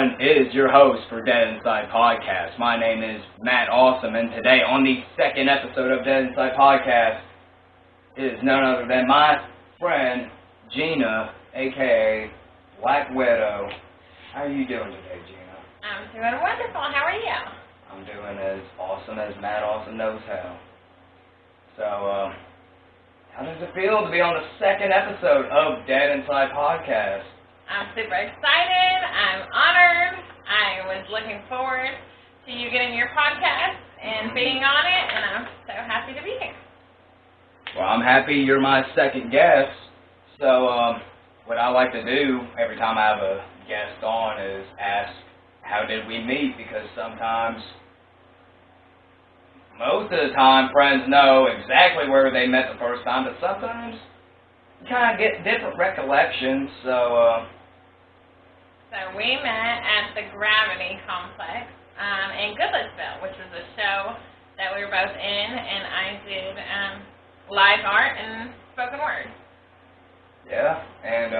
everyone. It is your host for Dead Inside Podcast. My name is Matt Awesome, and today on the second episode of Dead Inside Podcast is none other than my friend Gina, aka Black Widow. How are you doing today, Gina? I'm doing wonderful. How are you? I'm doing as awesome as Matt Awesome knows how. So, how does it feel to be on the second episode of Dead Inside Podcast? I'm super excited. I'm honored. I was looking forward to you getting your podcast and being on it, and I'm so happy to be here. Well, I'm happy you're my second guest. So, what I like to do every time I have a guest on is ask, how did we meet? Because sometimes, most of the time, friends know exactly where they met the first time, but sometimes you kind of get different recollections. So we met at the Gravity Complex in Goodlettsville, which was a show that we were both in, and I did live art and spoken word. Yeah, and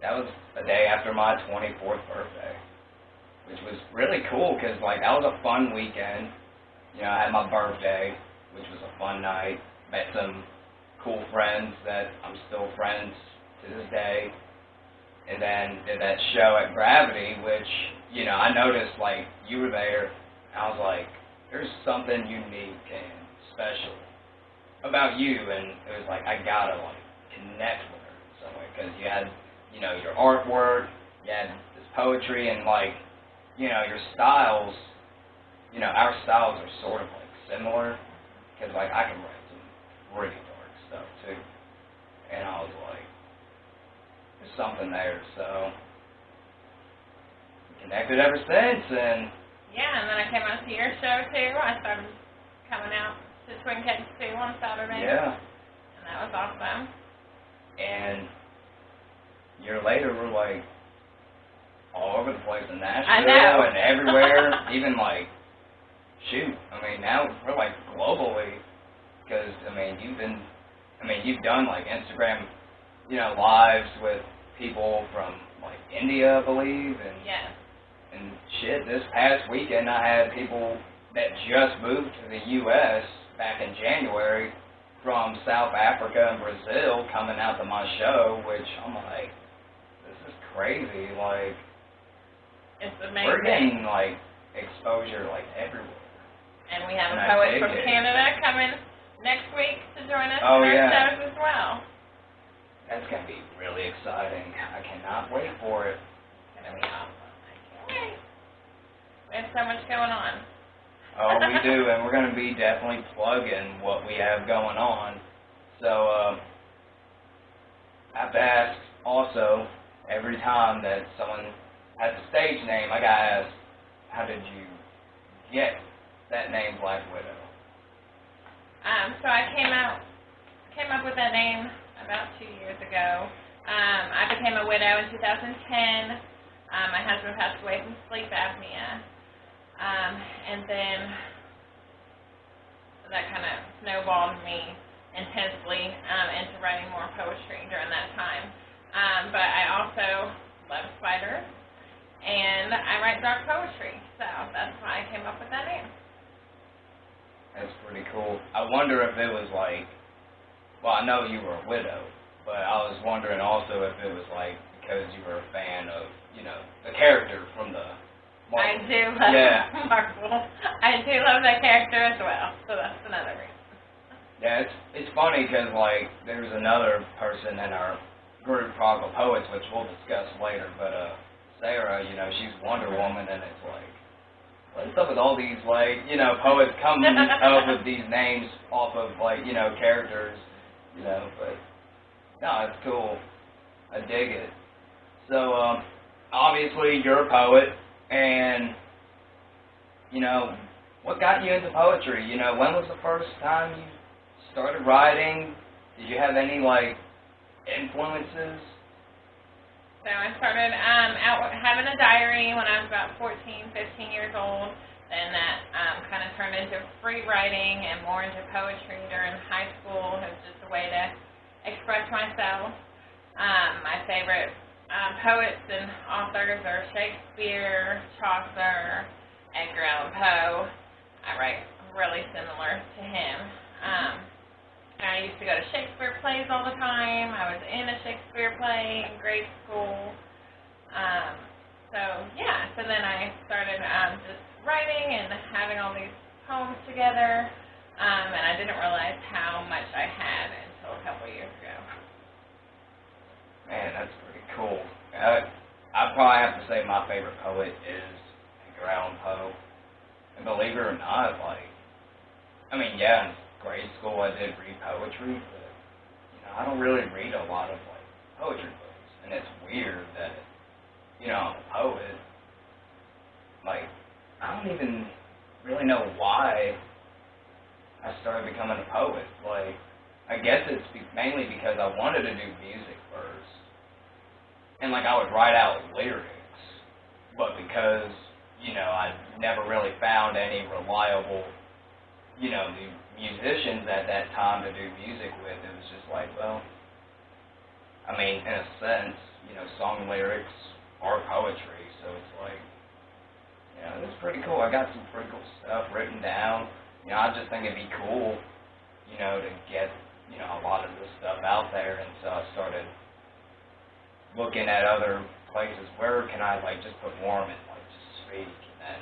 that was a day after my 24th birthday, which was really cool because, like, that was a fun weekend. You know, I had my birthday, which was a fun night. Met some cool friends that I'm still friends to this day. And then did that show at Gravity, which, you know, I noticed, like, you were there. I was like, there's something unique and special about you. And it was like, I gotta, like, connect with her in some way. Because you had, you know, your artwork, you had this poetry, and, like, you know, your styles. You know, our styles are sort of, like, similar, because, like, I can write some really dark stuff, too. And I was like, there's something there, so we connected ever since, and... Yeah, and then I came out to your show, too. I started coming out to Twin Cakes, too, on Saturday. Yeah. And that was awesome. And a year later, we're, like, all over the place in Nashville. I know. And everywhere, even, like... Shoot, I mean, now we're, like, globally, because, I mean, you've done, like, Instagram, you know, lives with people from, like, India, I believe, and, yes. And shit, this past weekend I had people that just moved to the U.S. back in January from South Africa and Brazil coming out to my show, which I'm like, this is crazy, like, it's amazing. We're getting, like, exposure, like, everywhere. And we have a poet from Canada coming next week to join us in our shows as well. That's going to be really exciting. I cannot wait for it. It's going to be awesome. I can't wait. We have so much going on. Oh, we do, and we're going to be definitely plugging what we have going on. So, I have to ask also, every time that someone has a stage name, I got to ask, how did you get that name, Black Widow? So I came up with that name about 2 years ago. I became a widow in 2010. My husband passed away from sleep apnea. And then that kind of snowballed me intensely into writing more poetry during that time. But I also love spiders, and I write dark poetry, so that's why I came up with that name. That's pretty cool. I wonder if it was like, well, I know you were a widow, but I was wondering also if it was like because you were a fan of, you know, the character from the Marvel. I do love Marvel. I do love that character as well, so that's another reason. Yeah, it's funny because, like, there's another person in our group, Prodigal Poets, which we'll discuss later, but Sarah, you know, she's Wonder Woman, and it's like, what's up with all these, like, you know, poets coming up with these names off of, like, you know, characters, you know, but, no, it's cool. I dig it. So, obviously, you're a poet, and, you know, what got you into poetry? You know, when was the first time you started writing? Did you have any, like, influences? So I started out having a diary when I was about 14, 15 years old, and that kind of turned into free writing and more into poetry during high school. It was just a way to express myself. My favorite poets and authors are Shakespeare, Chaucer, Edgar Allan Poe. I write really similar to him. I used to go to Shakespeare plays all the time. I was in a Shakespeare play in grade school. So then I started just writing and having all these poems together, and I didn't realize how much I had until a couple years ago. Man, that's pretty cool. I probably have to say my favorite poet is Edgar Allan Poe. And believe it or not, in grade school I did read poetry, but, I don't really read a lot of, poetry books. And it's weird that, I'm a poet. I don't even really know why I started becoming a poet. I guess it's mainly because I wanted to do music first. And, I would write out lyrics. But because, I never really found any reliable, musicians at that time to do music with, it was just in a sense, song lyrics are poetry, so it's it's pretty cool. I got some pretty cool stuff written down. I just think it'd be cool, to get, a lot of this stuff out there, and so I started looking at other places where can I, just perform and, just speak, and then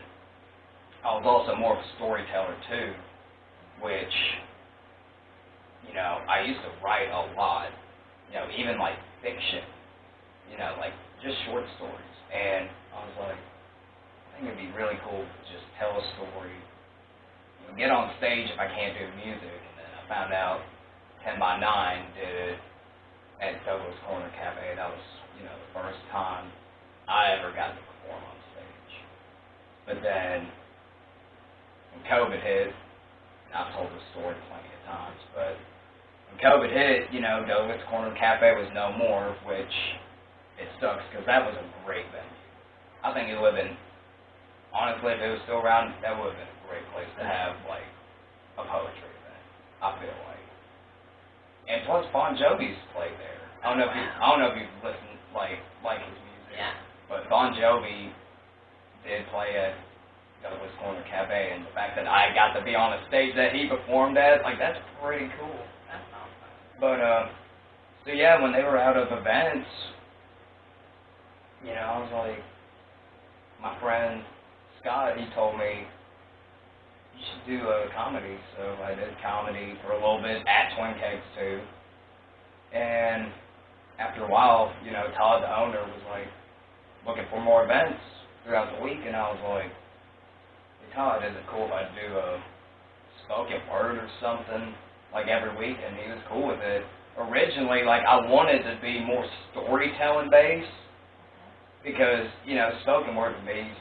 I was also more of a storyteller, too, which, I used to write a lot, even, fiction, just short stories, and I was I think it'd be really cool to just tell a story, get on stage if I can't do music, and then I found out 10 by 9 did it at Douglas Corner Cafe. That was, the first time I ever got to perform on stage. But then, when COVID hit, and I've told this story plenty of times, but when COVID hit, Douglas Corner Cafe was no more, which it sucks because that was a great venue. I think it would have been, honestly, if it was still around, that would have been a great place to have, a poetry event, I feel like. And plus, Bon Jovi's played there. I don't know if you've listened, like his music. Yeah. But Bon Jovi did play at Douglas Corner Cafe, and the fact that I got to be on a stage that he performed at, that's pretty cool. That's awesome. But, when they were out of events, I was my friend Scott, he told me, you should do a comedy, so I did comedy for a little bit at Twin Kegs, too. And after a while, Todd, the owner, was looking for more events throughout the week, and I was hey, Todd, is it cool if I do a spoken word or something, every week? And he was cool with it. Originally, I wanted to be more storytelling based, because, spoken word to me is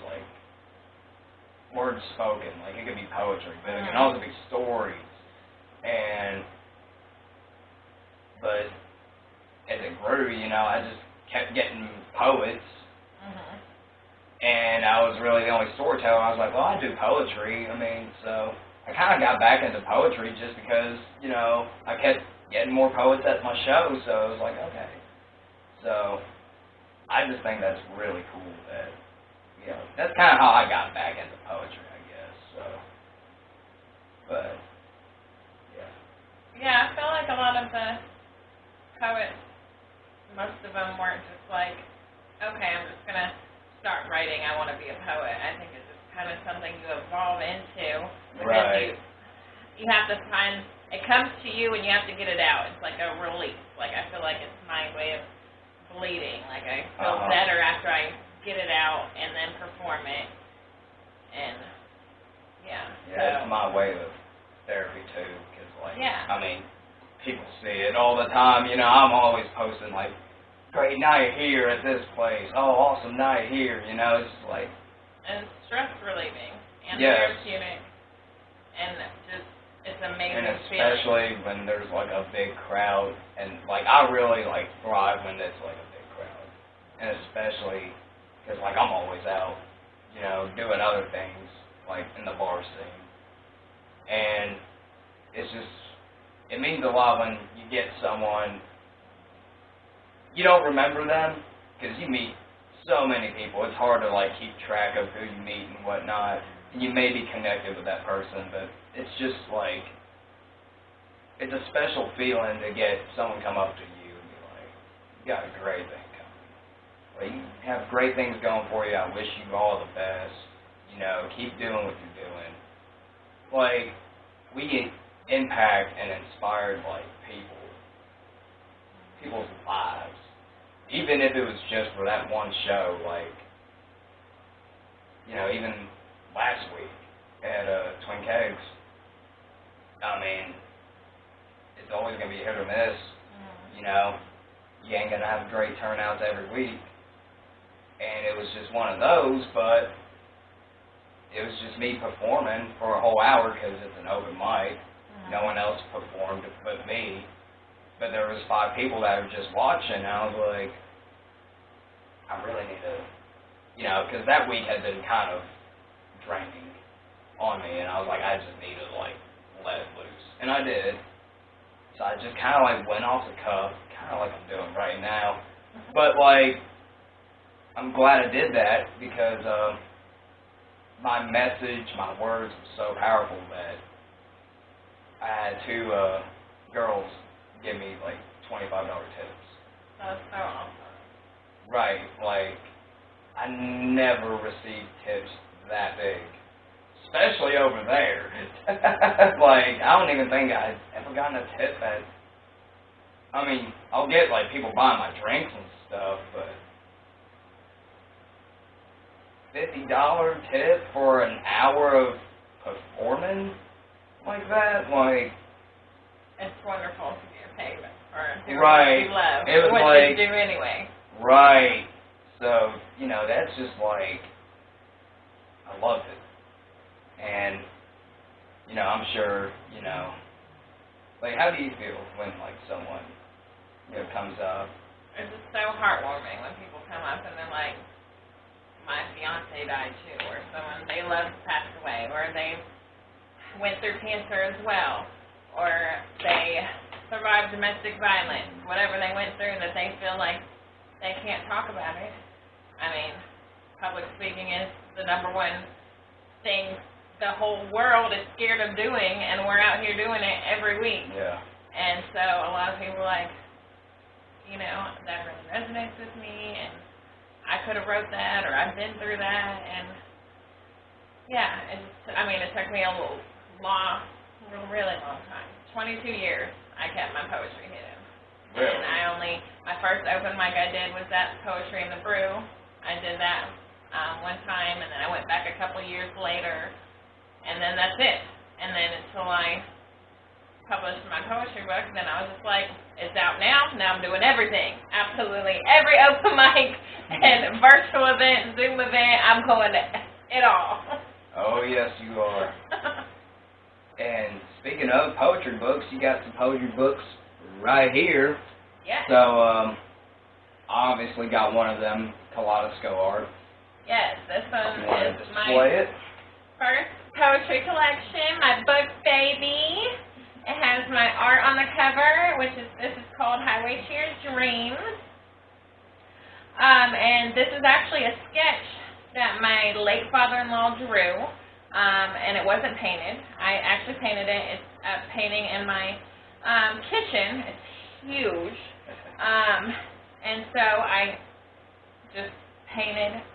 words spoken, it could be poetry, but it can also be stories. But as it grew, I just kept getting poets, and I was really the only storyteller. I was well, I do poetry, so I kind of got back into poetry just because, I kept getting more poets at my show, so I was okay. So I just think that's really cool that, that's kind of how I got back into poetry, I guess, so, but, yeah. Yeah, I feel like a lot of the poets, most of them weren't just okay, I'm just going to start writing, I want to be a poet. I think it's just kind of something you evolve into, because right. you have to find, it comes to you and you have to get it out. It's like a release. I feel like it's my way of bleeding. I feel better after I get it out and then perform it. And, yeah. Yeah, it's my way of therapy, too, because, yeah. People see it all the time. I'm always posting, great night here at this place. Oh, awesome night here. It's and stress relieving and yes. therapeutic. And just, it's amazing. And especially when there's, a big crowd. And, I really, thrive when it's, a big crowd. And especially because, I'm always out, doing other things, in the bar scene. And it's just, it means a lot when you get someone, you don't remember them, because you meet so many people. It's hard to, like, keep track of who you meet and whatnot. And you may be connected with that person, but it's just, like, it's a special feeling to get someone come up to you and be like, you got a great thing coming. Like, you have great things going for you. I wish you all the best. You know, keep doing what you're doing. Like, we get impact and inspired, like, people's lives. Even if it was just for that one show, like, you know, even last week at Twin Kegs, I mean, it's always going to be hit or miss, you know. You ain't going to have great turnouts every week. And it was just one of those, but it was just me performing for a whole hour because it's an open mic. No one else performed but me. But there was 5 people that were just watching, and I was like, I really need to, you know, because that week had been kind of draining on me, and I was like, I just need to, like, let it loose. And I did. So I just kind of, like, went off the cuff, kind of like I'm doing right now. But, like, I'm glad I did that because my message, my words were so powerful that I had 2 girls give me, like, $25 tips. That's so awesome. Right, like, I never received tips that big, especially over there. Like, I don't even think I've ever gotten a tip that, I mean, I'll get, like, people buying my drinks and stuff, but $50 tip for an hour of performing like that, like, it's wonderful to get paid for doing right. what you love, it was what like, you do anyway. Right. So, you know, that's just like, I loved it. And, you know, I'm sure, you know, like, how do you feel when, like, someone, you know, comes up? It's just so heartwarming when people come up and they're like, my fiance died too, or someone they loved passed away, or they went through cancer as well, or they survived domestic violence, whatever they went through that they feel like they can't talk about it. I mean, public speaking is the #1 thing the whole world is scared of doing, and we're out here doing it every week. Yeah. And so a lot of people are like, you know, that really resonates with me, and I could have wrote that, or I've been through that, and yeah, I mean, it took me a really long time. 22 years I kept my poetry hidden. Really? And my first open mic I did was at Poetry in the Brew. I did that one time, and then I went back a couple years later, and then that's it. And then until I published my poetry book, then I was just like, it's out now. Now I'm doing everything. Absolutely every open mic and virtual event, Zoom event, I'm going to it all. Oh, yes, you are. And speaking of poetry books, you got some poetry books right here. Yes. So, I obviously got one of them, Kaleidoscope Art. Yes, this one is my display it. first poetry collection, my book baby. It has my art on the cover, this is called Highway to Your Dreams. And this is actually a sketch that my late father-in-law drew, and it wasn't painted. I actually painted it. It's a painting in my kitchen. It's huge. And so I just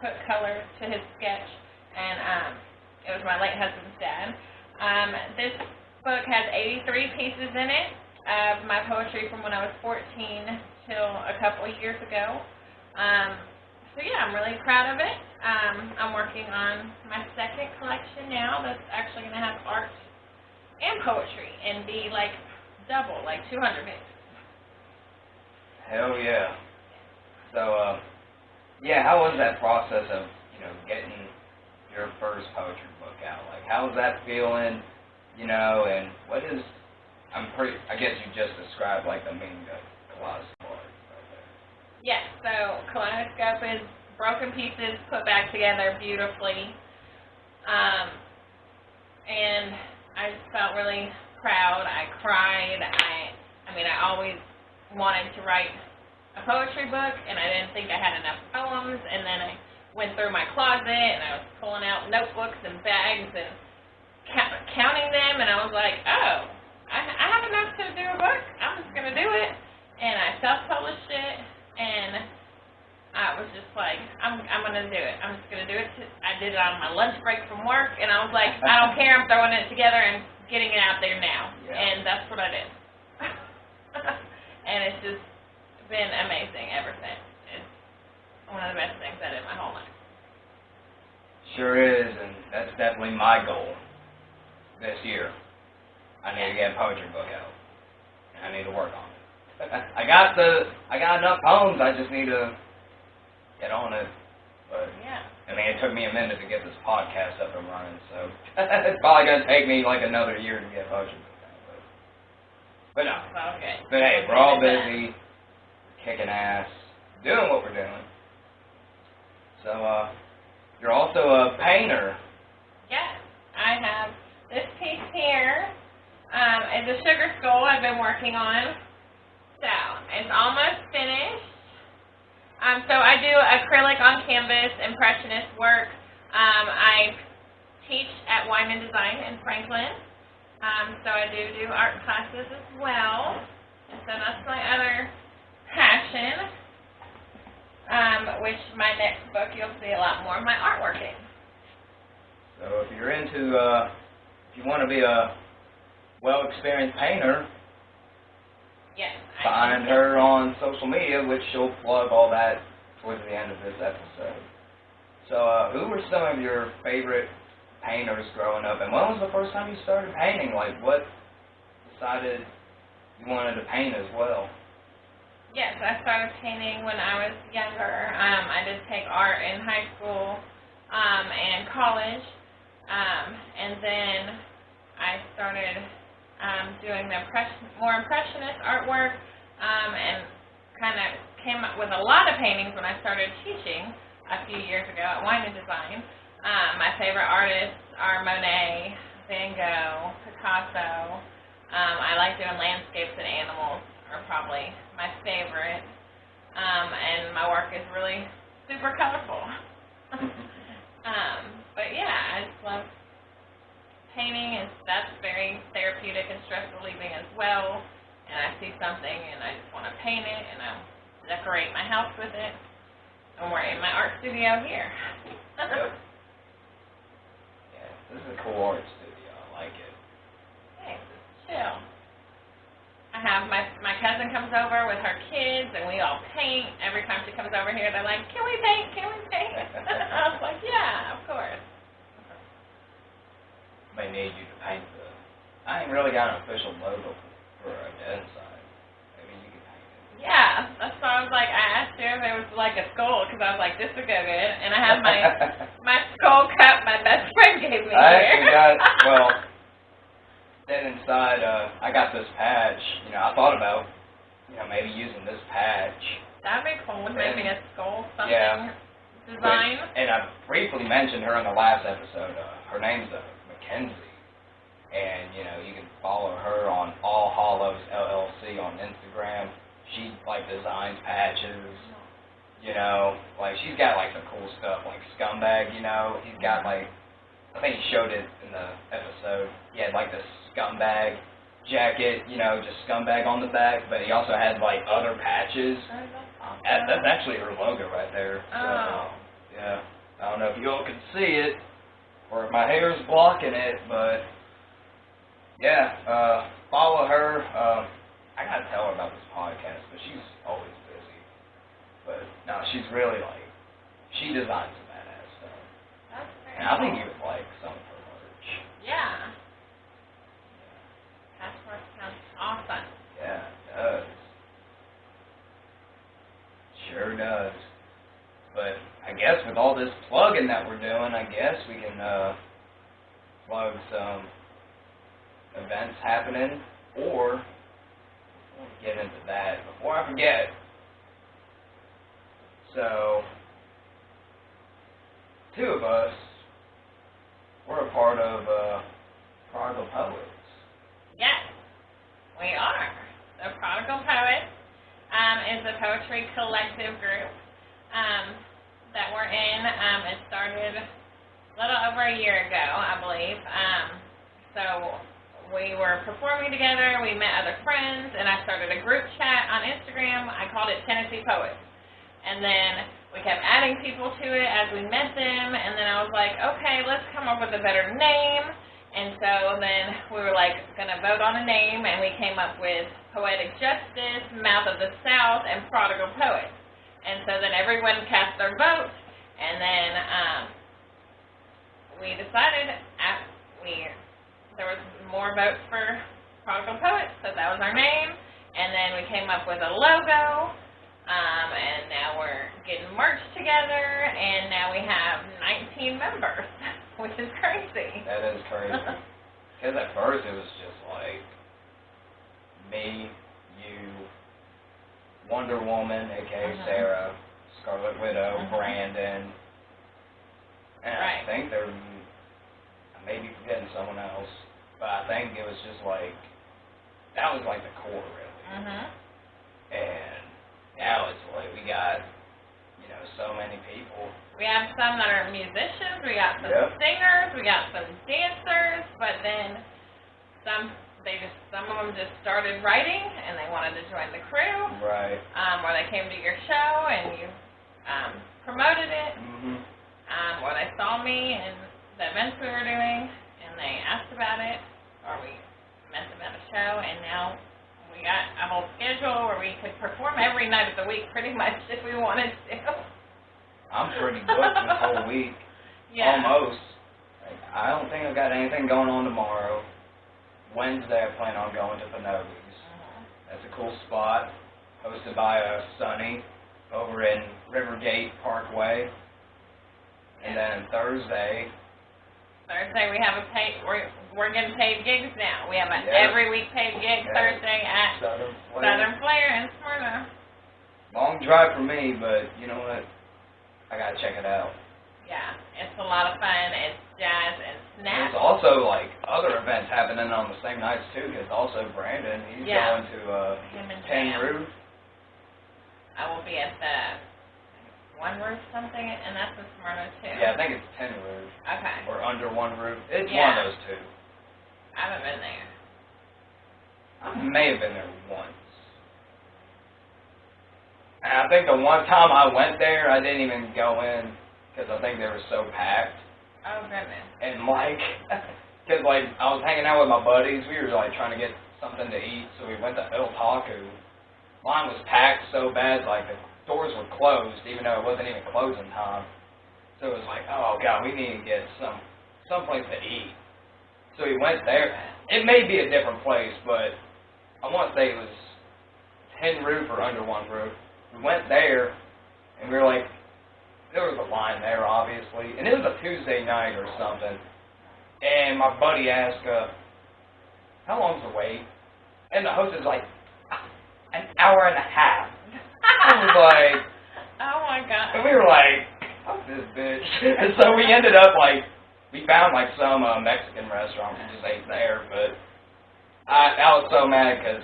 put color to his sketch, and it was my late husband's dad. This book has 83 pieces in it of my poetry from when I was 14 till a couple of years ago. So yeah, I'm really proud of it. I'm working on my second collection now that's actually going to have art and poetry and be like double, like 200 pages. Hell yeah. So, yeah, how was that process of, you know, getting your first poetry book out? Like, how was that feeling, you know, and what is, I guess you just described, like, the meaning of Kaleidoscope Art right there. Yes, so Kaleidoscope is broken pieces put back together beautifully. And I just felt really proud. I cried. I always wanted to write a poetry book, and I didn't think I had enough poems, and then I went through my closet, and I was pulling out notebooks and bags and counting them, and I was like, oh, I have enough to do a book. I'm just going to do it. And I self-published it, and I was just like, I'm going to do it. I'm just going to do it. I did it on my lunch break from work, and I was like, I don't care. I'm throwing it together and getting it out there now. Yeah. And that's what I did. And it's just been amazing ever since. It's one of the best things I did my whole life. Sure is, and that's definitely my goal this year. I need to get a poetry book out, and I need to work on it. I got enough poems. I just need to get on it. But yeah. I mean, it took me a minute to get this podcast up and running, so it's probably gonna take me like another year to get a poetry book out. But no. Okay. But hey, we're all busy, kicking ass, doing what we're doing. So you're also a painter. Yes, I have this piece here. It's a sugar skull I've been working on. So, it's almost finished. So I do acrylic on canvas, impressionist work. I teach at Wine and Design in Franklin. So I do art classes as well. And so that's my other passion, which my next book you'll see a lot more of my artwork in. So if you're into, if you want to be a well-experienced painter, yes, find her on social media, which she'll plug all that towards the end of this episode. So who were some of your favorite painters growing up, and when was the first time you started painting? Like, what decided you wanted to paint as well? Yes, I started painting when I was younger. I did take art in high school and college, and then I started doing the more impressionist artwork, and kind of came up with a lot of paintings when I started teaching a few years ago at Wine and Design. My favorite artists are Monet, Van Gogh, Picasso. I like doing landscapes and animals are probably my favorite. And my work is really super colorful. But yeah, I just love painting, and that's very therapeutic and stress relieving as well. And I see something and I just want to paint it, and I'll decorate my house with it. And we're in my art studio here. Yep. Yeah, this is a cool art studio. I like it. Hey, chill. I have my cousin comes over with her kids, and we all paint. Every time she comes over here, they're like, "Can we paint? Can we paint?" I was like, "Yeah, of course." May need you to paint the. I ain't really got an official logo for a dead side. Maybe you can paint it. Yeah, that's why I was like, I asked her if it was like a skull, because I was like, this would go good. And I have my skull cup my best friend gave me I here. actually got, well, dead inside, I got this patch. You know, I thought about, maybe using this patch. That'd be cool, maybe a skull something But, design. and I briefly mentioned her in the last episode. Her name's Mackenzie. And, you can follow her on All Hollows LLC on Instagram. She, designs patches, she's got, some cool stuff, like Scumbag, he's got, I think he showed it in the episode. He had, this Scumbag jacket, just Scumbag on the back, but he also had, other patches. Oh, That's actually her logo right there. So, oh. yeah. I don't know if you all can see it, or if my hair's blocking it, but... yeah, follow her. I gotta tell her about this podcast, but she's always busy. But no, she's really she designs some badass stuff. That's very And I think cool. you would like some of her merch. Yeah. Patchwork sounds awesome. Yeah, it does. Sure does. But I guess with all this plugging that we're doing, I guess we can plug some events happening, or before we get into that, before I forget, so 2 of us, we're a part of Prodigal Poets. Yes, we are. The Prodigal Poets. is a poetry collective group that we're in. It started a little over a year ago, I believe. So we were performing together, we met other friends, and I started a group chat on Instagram. I called it Tennessee Poets. And then we kept adding people to it as we met them, and then I was like, okay, let's come up with a better name. And so then we were like going to vote on a name, and we came up with Poetic Justice, Mouth of the South, and Prodigal Poets. And so then everyone cast their vote, and then we decided there was more votes for Prodigal Poets, so that was our name. And then we came up with a logo, and now we're getting merch together, and now we have 19 members, which is crazy. That is crazy. Because at first it was just like me, you, Wonder Woman, a.k.a. Sarah, Scarlet Widow, Brandon, and I think I may be forgetting someone else, but I think it was just like, that was like the core, really. And now it's like we got, so many people. We have some that are musicians, we got some singers, we got some dancers, but then some of them just started writing and they wanted to join the crew. Right. Or they came to your show and you promoted it. Or they saw me and the events we were doing and they asked about it, or we met them at a show, and now we got a whole schedule where we could perform every night of the week pretty much if we wanted to. I'm pretty booked this whole week. Yeah. Almost. I don't think I've got anything going on tomorrow. Wednesday I plan on going to Panovi's. That's a cool spot, hosted by Sunny over in Rivergate Parkway. And then Thursday we have we're getting paid gigs now. We have an every week paid gig Thursday at Southern Flair in Smyrna. Long drive for me, but you know what? I gotta check it out. Yeah, it's a lot of fun. It's jazz and snap. There's also like other events happening on the same nights too. Because also Brandon, he's going to Tin Roof. I will be at the One Roof something, and that's in Smyrna too. Yeah, I think it's Tin Roof. Okay. Or Under One Roof. It's one of those two. I haven't been there. I may have been there once. And I think the one time I went there, I didn't even go in because I think they were so packed. Oh, goodness. And because I was hanging out with my buddies, we were like trying to get something to eat, so we went to El Taco. Mine was packed so bad, like the doors were closed, even though it wasn't even closing time. So it was like, oh God, we need to get someplace to eat. So we went there. It may be a different place, but I want to say it was Tin Roof or Under One Roof. We went there, and we were like, there was a line there, obviously, and it was a Tuesday night or something. And my buddy asked, how long's the wait? And the host is like, an hour and a half. I was like, oh my God. And we were like, fuck this bitch. And so we ended up we found some Mexican restaurant. We just ate there, but I was so mad because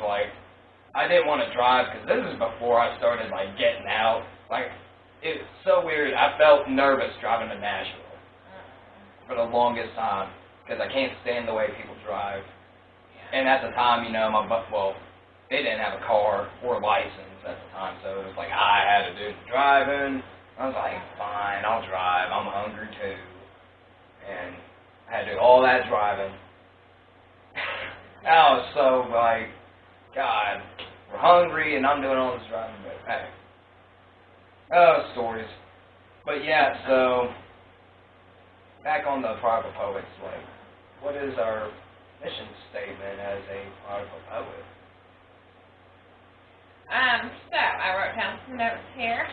I didn't want to drive because this is before I started getting out. It's so weird. I felt nervous driving to Nashville for the longest time because I can't stand the way people drive. And at the time, they didn't have a car or license at the time, so it was I had to do the driving. I was like, fine, I'll drive. I'm hungry too. And I had to do all that driving. I was so God, we're hungry and I'm doing all this driving, but hey. Stories. But yeah, so back on the Prodigal Poets, what is our mission statement as a Prodigal Poet? So I wrote down some notes here.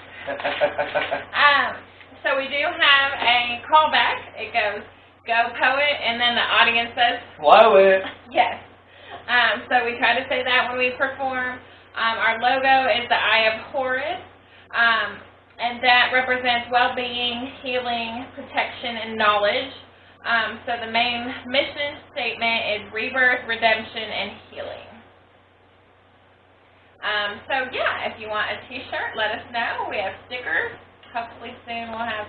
So we do have a callback. It goes, go poet, and then the audience says, flow it. Yes. So we try to say that when we perform. Our logo is the Eye of Horus, and that represents well-being, healing, protection, and knowledge. So the main mission statement is rebirth, redemption, and healing. So yeah, if you want a t-shirt, let us know. We have stickers. Hopefully soon we'll have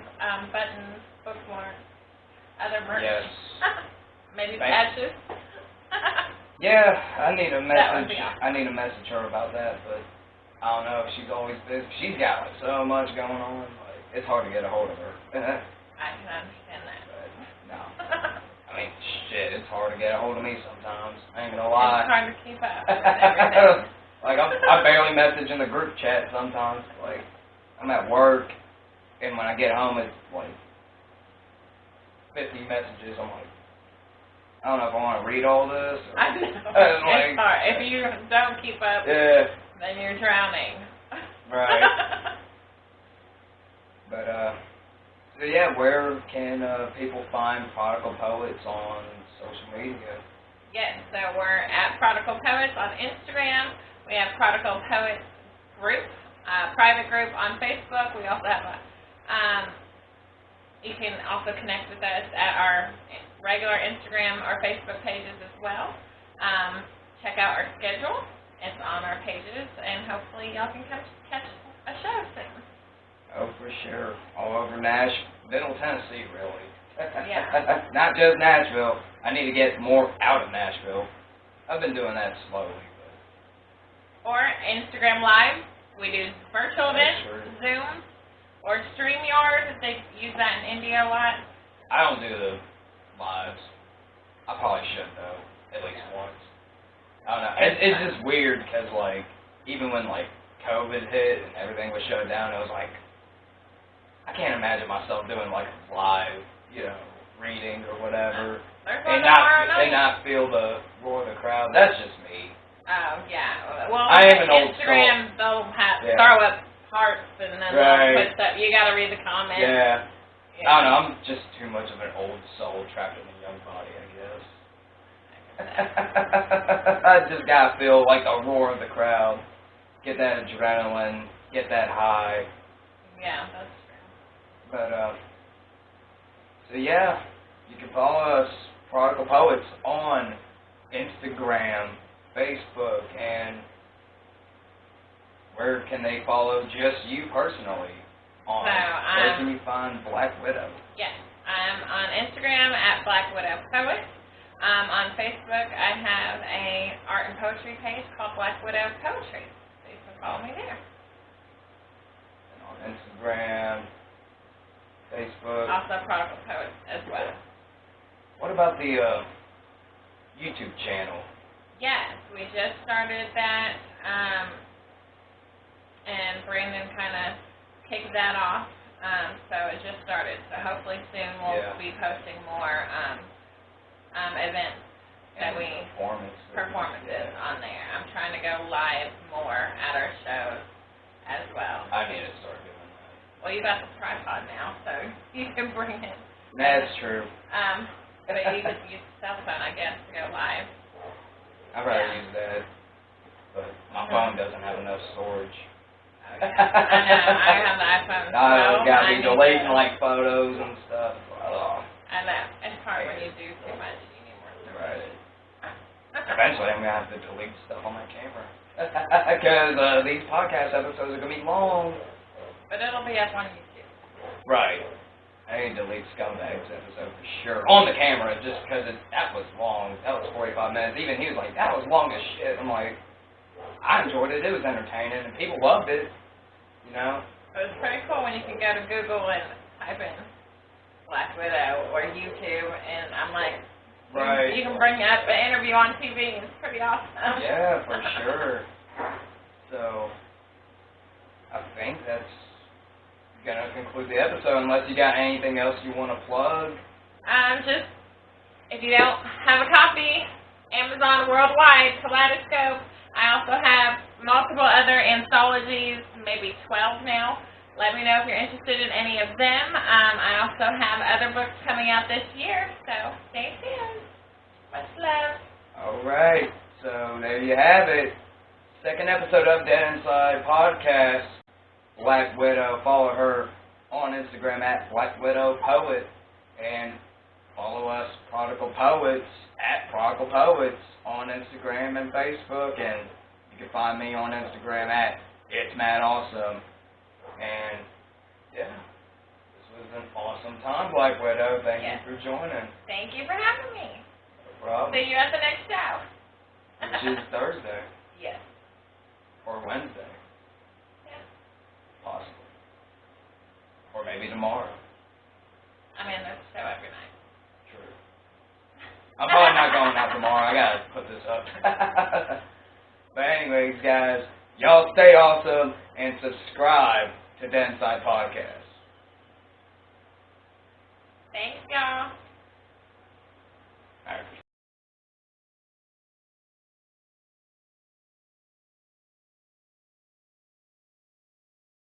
buttons, bookmarks, other merch. Yes. Maybe patches. Yeah, I need a That would message. be awesome. I need to message her about that, but I don't know. She's always busy. She's got like so much going on. Like it's hard to get a hold of her. I can understand that. But no, I mean shit. It's hard to get a hold of me sometimes. I ain't gonna lie. It's hard to keep up with everything. Like I barely message in the group chat sometimes. Like I'm at work, and when I get home, it's like 50 messages. I'm like, I don't know if I want to read all this. Or, I know. like, It's hard. If you don't keep up, yeah. then you're drowning. Right. But so yeah, where can people find Prodigal Poets on social media? Yes, so we're at Prodigal Poets on Instagram. We have Prodigal Poets group, private group on Facebook. We also have you can also connect with us at our regular Instagram or Facebook pages as well. Check out our schedule. It's on our pages, and hopefully y'all can come catch a show soon. Oh, for sure. All over Middle Tennessee, really. Yeah. Not just Nashville. I need to get more out of Nashville. I've been doing that slowly. Or Instagram Live. We do virtual events, Zoom, or StreamYard, if they use that in India a lot. I don't do the lives. I probably should, though, at least once. I don't know. It's just weird because, like, even when, like, COVID hit and everything was shut down, it was like, I can't imagine myself doing, like, live, reading or whatever. And not feel the roar of the crowd. That's just me. Oh, yeah. Well, I am an old Instagram, they'll throw up hearts and then they'll put stuff. You got to read the comments. Yeah. I don't know. I'm just too much of an old soul trapped in a young body, I guess. I just got to feel like the roar of the crowd. Get that adrenaline. Get that high. Yeah, that's true. But, so yeah, you can follow us, Prodigal Poets, on Instagram, Facebook, and where can they follow just you personally? Where can you find Black Widow? Yes, I'm on Instagram at Black Widow Poets. On Facebook, I have a art and poetry page called Black Widow Poetry, so you can follow me there. And on Instagram, Facebook. Also Prodigal Poets as well. What about the YouTube channel? Yes, we just started that, and Brandon kind of kicked that off, so it just started. So hopefully soon we'll be posting more events that performances on there. I'm trying to go live more at our shows as well. I need to start doing that. Well, you got the tripod now, so you can bring it. That's true. But you just use the cell phone, I guess, to go live. I'd rather use that, but my phone doesn't have enough storage. I know. I have the iPhone 12. I gotta be deleting like photos and stuff. Oh. I know. It's hard when you do too much. You need more storage. Right. Eventually, I'm gonna have to delete stuff on my camera because these podcast episodes are gonna be long. But it'll be up on YouTube. Right. I need to delete Scumbags episode for sure on the camera just because that was long. That was 45 minutes. Even he was like, that was long as shit. I'm like, I enjoyed it. It was entertaining and people loved it. You know. It was pretty cool when you can go to Google and type in Black Widow or YouTube, and I'm like, right. You can bring up an interview on TV. It's pretty awesome. Yeah, for sure. So, I think that's gonna conclude the episode. Unless you got anything else you want to plug. Just if you don't have a copy, Amazon worldwide, Kaleidoscope. I also have multiple other anthologies, maybe 12 now. Let me know if you're interested in any of them. I also have other books coming out this year, so stay tuned. Much love. All right, so there you have it. Second episode of Dead Inside Podcast. Black Widow. Follow her on Instagram at Black Widow Poet, and follow us, Prodigal Poets, at Prodigal Poets on Instagram and Facebook, and you You can find me on Instagram at It's Matt Awesome. And yeah, this was an awesome time, Black Widow. Thank you for joining. Thank you for having me. No problem. See you at the next show. Which is Thursday. Yes. Or Wednesday. Yeah. Possibly. Or maybe tomorrow. I mean, there's a show every night. True. I'm probably not going out tomorrow. I gotta put this up. But anyways, guys, y'all stay awesome and subscribe to Denside Podcast. Thanks, y'all. All right.